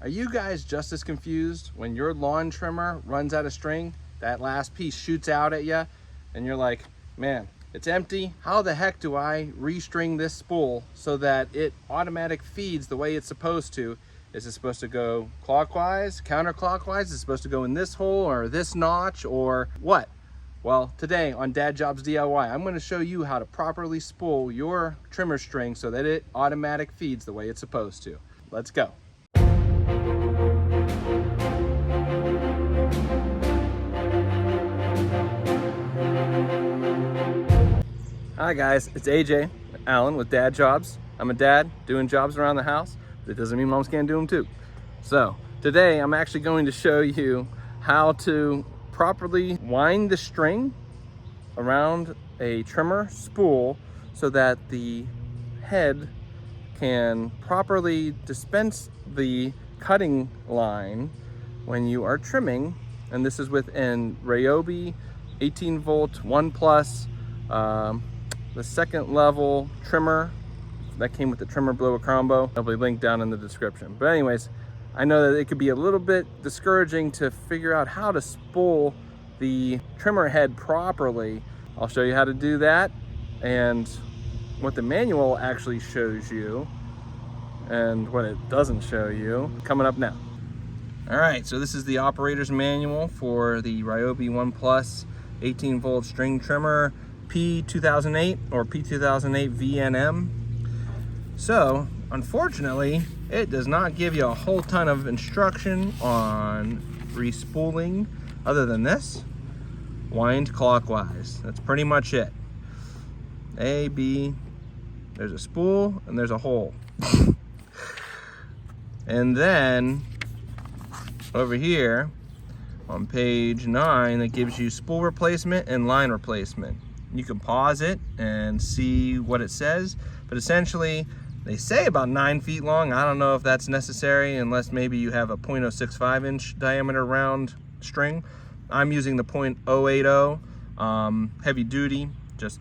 Are you guys just as confused when your lawn trimmer runs out of string? That last piece shoots out at you and you're like, man, it's empty. How the heck do I restring this spool so that it automatic feeds the way it's supposed to? Is it supposed to go clockwise, counterclockwise? Is it supposed to go in this hole or this notch or what? Well, today on Dad Jobs DIY, I'm going to show you how to properly spool your trimmer string so that it automatic feeds the way it's supposed to. Let's go. Hi guys, it's AJ Allen with Dad Jobs. I'm a dad doing jobs around the house. That doesn't mean moms can't do them too. So today I'm actually going to show you how to properly wind the string around a trimmer spool so that the head can properly dispense the cutting line when you are trimming. And this is with an Ryobi 18 volt 1 plus, the second level trimmer that came with the trimmer blower combo. I'll be linked down in the description. But anyways, I know that it could be a little bit discouraging to figure out how to spool the trimmer head properly. I'll show you how to do that and what the manual actually shows you and what it doesn't show you coming up now. All right, so this is the operator's manual for the Ryobi 1 Plus 18 volt string trimmer P2008 or P2008VNM. So unfortunately, it does not give you a whole ton of instruction on respooling other than this: wind clockwise. That's pretty much it. A, B, there's a spool and there's a hole. And then over here on page 9, that gives you spool replacement and line replacement. You can pause it and see what it says, but essentially they say about 9 feet long. I don't know if that's necessary unless maybe you have a 0.065 inch diameter round string. I'm using the 0.080 heavy duty, just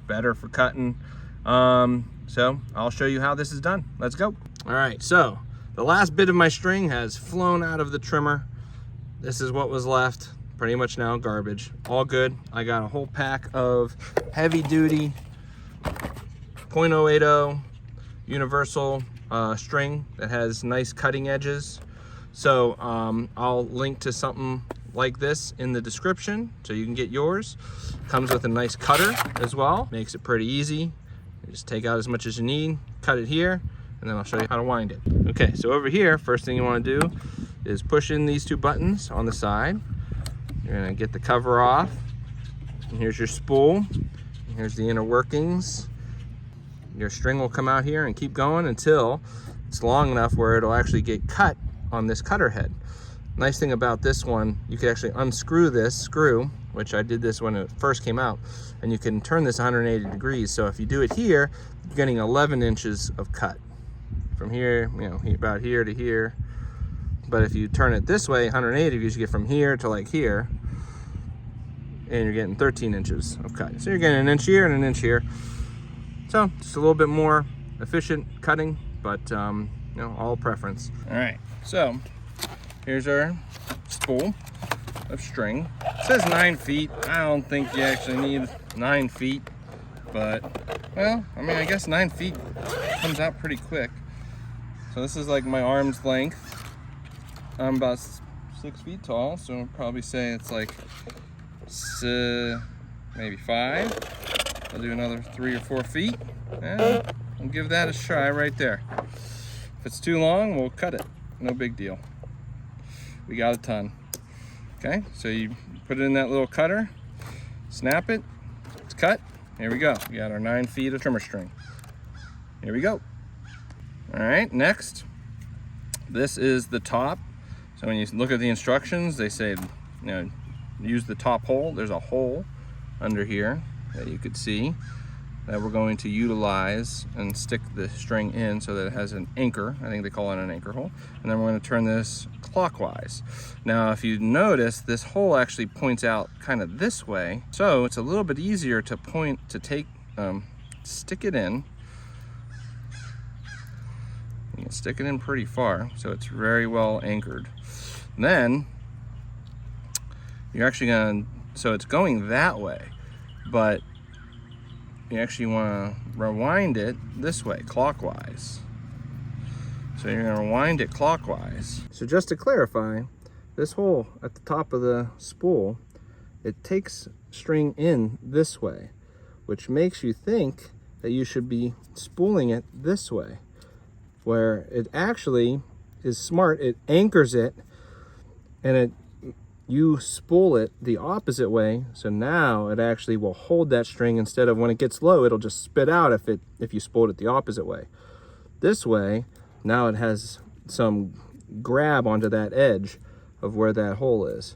better for cutting. So I'll show you how this is done. Let's go. All right, so the last bit of my string has flown out of the trimmer. This is what was left. Pretty much now garbage. All good. I got a whole pack of heavy duty 0.080 universal string that has nice cutting edges. So I'll link to something like this in the description so you can get yours. Comes with a nice cutter as well. Makes it pretty easy. You just take out as much as you need, cut it here, and then I'll show you how to wind it. Okay, so over here, first thing you want to do is push in these two buttons on the side. You're gonna get the cover off, and here's your spool, and here's the inner workings. Your string will come out here and keep going until it's long enough where it'll actually get cut on this cutter head. Nice thing about this one, you can actually unscrew this screw, which I did this when it first came out, and you can turn this 180 degrees. So if you do it here, you're getting 11 inches of cut. From here, you know, about here to here. But if you turn it this way, 180 degrees, you get from here to like here, and you're getting 13 inches of cut. So you're getting an inch here and an inch here. So just a little bit more efficient cutting, but you know, all preference. All right, so here's our spool of string. It says 9 feet. I don't think you actually need 9 feet, but well, I mean, I guess 9 feet comes out pretty quick. So this is like my arm's length. I'm about 6 feet tall, so I'll probably say it's like maybe 5. I'll do another 3 or 4 feet, and we'll give that a try right there. If it's too long, we'll cut it. No big deal. We got a ton. Okay, so you put it in that little cutter, snap it, it's cut. Here we go. We got our 9 feet of trimmer string. Here we go. All right, next, this is the top. So when you look at the instructions, they say, you know, use the top hole. There's a hole under here that you could see that we're going to utilize and stick the string in so that it has an anchor. I think they call it an anchor hole. And then we're going to turn this clockwise. Now, if you notice, this hole actually points out kind of this way. So it's a little bit easier to stick it in. You can stick it in pretty far, so it's very well anchored. And then you're actually gonna, so it's going that way, but you actually want to rewind it this way, clockwise. So you're going to rewind it clockwise. So just to clarify, this hole at the top of the spool, it takes string in this way, which makes you think that you should be spooling it this way, where it actually is smart. It anchors it, and you spool it the opposite way, so now it actually will hold that string. Instead of when it gets low, it'll just spit out if you spooled it the opposite way. This way, now it has some grab onto that edge of where that hole is.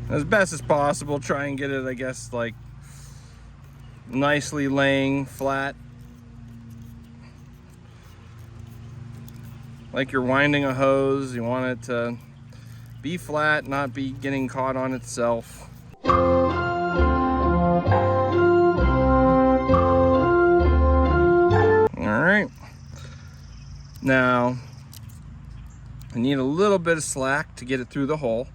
As best as possible, try and get it, I guess, like nicely laying flat, like you're winding a hose. You want it to be flat, not be getting caught on itself. All right, now I need a little bit of slack to get it through the hole,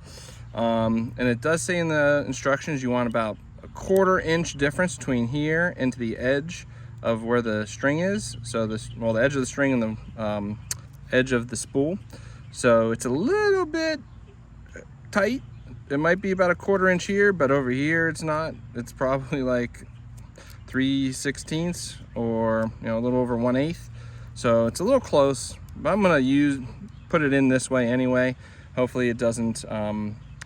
and it does say in the instructions you want about a 1/4 inch difference between here and to the edge of where the string is. So this, well, the edge of the string and the edge of the spool. So it's a little bit tight. It might be about a 1/4 inch here, but over here it's not. It's probably like 3/16 or, you know, a little over 1/8. So it's a little close, but I'm gonna put it in this way anyway. Hopefully it doesn't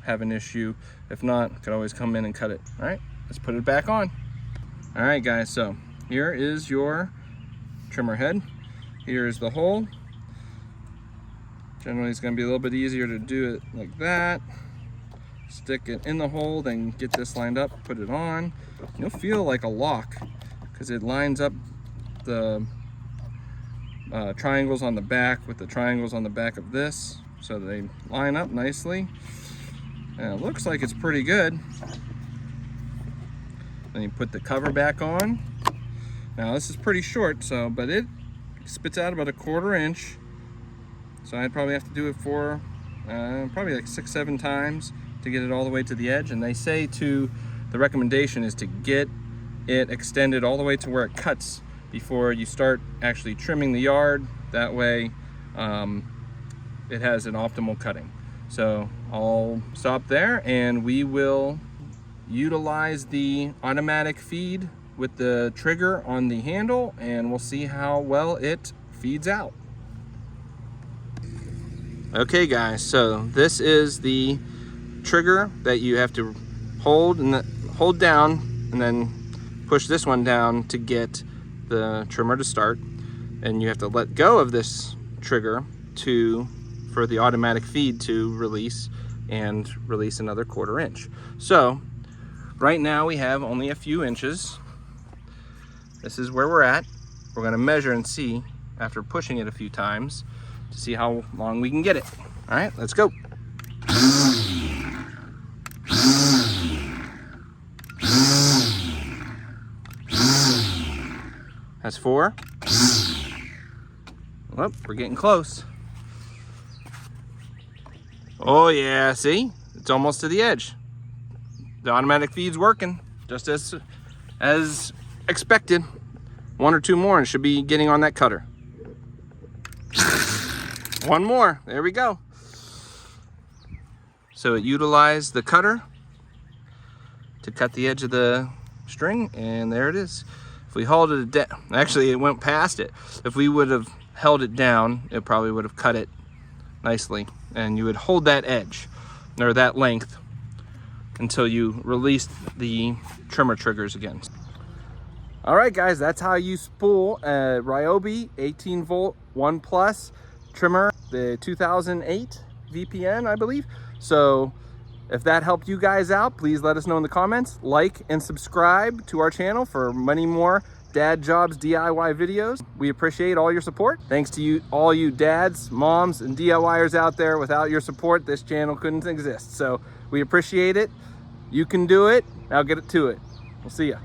have an issue. If not, I could always come in and cut it. All right, let's put it back on. All right, guys, so here is your trimmer head. Here's the hole. Generally, it's going to be a little bit easier to do it like that. Stick it in the hole, then get this lined up, put it on. You'll feel like a lock because it lines up the triangles on the back with the triangles on the back of this, so they line up nicely. And it looks like it's pretty good. Then you put the cover back on. Now this is pretty short, so but it spits out about a 1/4 inch. So I'd probably have to do it for probably like 6-7 times to get it all the way to the edge. And they say the recommendation is to get it extended all the way to where it cuts before you start actually trimming the yard. That way it has an optimal cutting. So I'll stop there and we will utilize the automatic feed with the trigger on the handle, and we'll see how well it feeds out. Okay guys, so this is the trigger that you have to hold down and then push this one down to get the trimmer to start, and you have to let go of this trigger for the automatic feed to release another 1/4 inch. So right now we have only a few inches. This is where we're at. We're going to measure and see after pushing it a few times to see how long we can get it. All right, let's go. That's 4. Well, we're getting close. Oh yeah, see? It's almost to the edge. The automatic feed's working just as expected. 1 or 2 more and should be getting on that cutter. 1 more, there we go. So it utilized the cutter to cut the edge of the string, and there it is. If we held it down, actually it went past it. If we would have held it down, it probably would have cut it nicely, and you would hold that edge or that length until you released the trimmer triggers again. All right guys, that's how you spool a Ryobi 18 volt 1 Plus trimmer, the 2008 VPN, I believe. So if that helped you guys out, please let us know in the comments. Like and subscribe to our channel for many more dad jobs DIY videos. We appreciate all your support. Thanks to you, all you dads, moms, and DIYers out there. Without your support, this channel couldn't exist. So we appreciate it. You can do it. Now get it to it. We'll see ya.